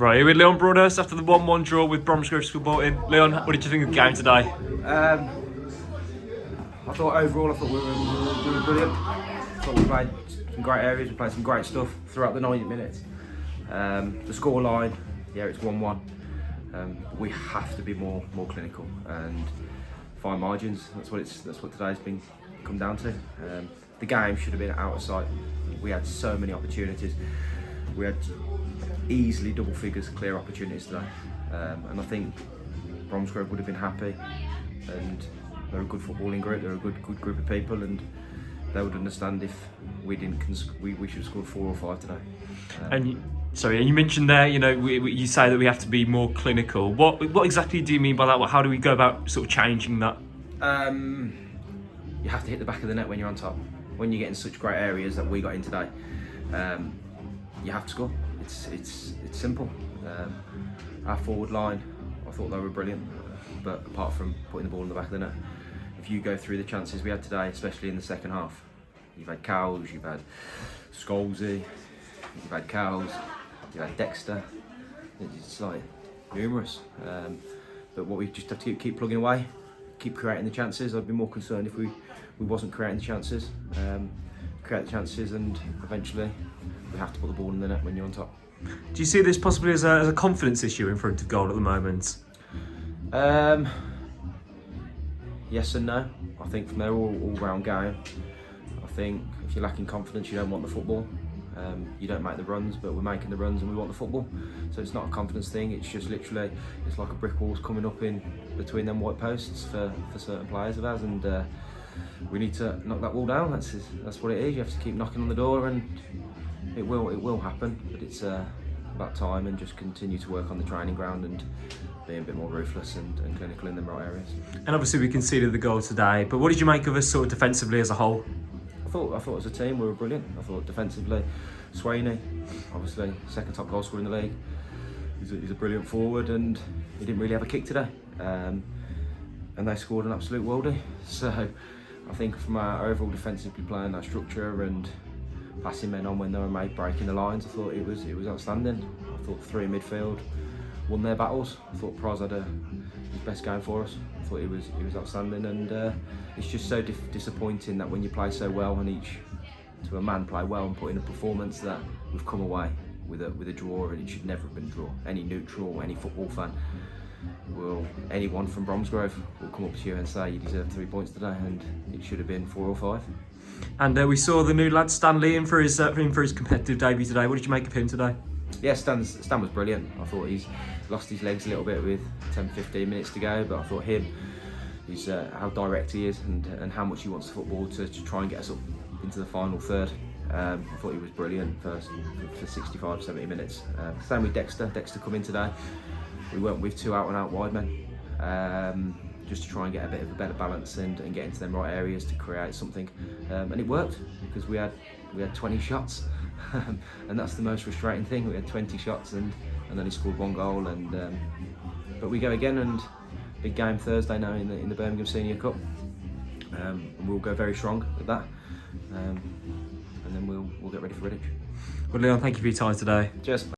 Right, here with Leon Broadhurst after the 1-1 draw with Bromsgrove Football in. Leon, what did you think of the game today? I thought overall, we were brilliant. I thought we played some great areas, we played some great stuff throughout the 90 minutes. The score line, yeah, it's 1-1. We have to be more clinical and fine margins. That's what today's been come down to. The game should have been out of sight. We had so many opportunities. We had easily double figures clear opportunities today, and I think Bromsgrove would have been happy. And they're a good footballing group. They're a good group of people, and they would understand if we didn't. We should have scored 4 or 5 today. And you mentioned there, you say that we have to be more clinical. What exactly do you mean by that? How do we go about sort of changing that? You have to hit the back of the net when you're on top. When you get in such great areas that we got in today, you have to score. It's simple. Our forward line, I thought they were brilliant, but apart from putting the ball in the back of the net, if you go through the chances we had today, especially in the second half, you've had Cowles, you've had Scholesy, you've had Cowles, you've had Dexter. It's like numerous. But what we just have to keep plugging away, keep creating the chances. I'd be more concerned if we wasn't creating the chances. Create the chances, and eventually we have to put the ball in the net when you're on top. Do you see this possibly as a confidence issue in front of goal at the moment? Yes and no. I think from their all-round game, I think if you're lacking confidence, you don't want the football. You don't make the runs, but we're making the runs and we want the football. So it's not a confidence thing. It's just literally, it's like a brick wall's coming up in between them white posts for certain players of ours, and we need to knock that wall down. That's what it is. You have to keep knocking on the door, and it will happen. But it's about time, and just continue to work on the training ground and being a bit more ruthless and clinical in the right areas. And obviously we conceded the goal today, but what did you make of us sort of defensively as a whole? I thought as a team we were brilliant. I thought defensively, Swaney, obviously second top goal scorer in the league. He's a brilliant forward, and he didn't really have a kick today. And they scored an absolute worldie. So I think from our overall defensively playing, our structure and passing men on when they were made, breaking the lines, I thought it was outstanding. I thought the 3 in midfield won their battles. I thought Pros had his best game for us. I thought he was outstanding, and it's just so disappointing that when you play so well and each to a man play well and put in a performance, that we've come away with a draw, and it should never have been a draw. Any neutral, any football fan, anyone from Bromsgrove will come up to you and say you deserve 3 points today, and it should have been 4 or 5. And we saw the new lad Stanley in for his competitive debut today. What did you make of him today? Yeah, Stan was brilliant. I thought he's lost his legs a little bit with 10-15 minutes to go, but I thought he's how direct he is and how much he wants the football to try and get us up into the final third. I thought he was brilliant for 65-70 minutes. Same with Dexter. Dexter come in today. We went with 2 out-and-out wide men, just to try and get a bit of a better balance and get into them right areas to create something. And it worked, because we had 20 shots. And that's the most frustrating thing. We had 20 shots and only scored 1 goal. And but we go again, and big game Thursday now in the Birmingham Senior Cup. And we'll go very strong at that. And then we'll get ready for Redditch. Well, Leon, thank you for your time today. Cheers.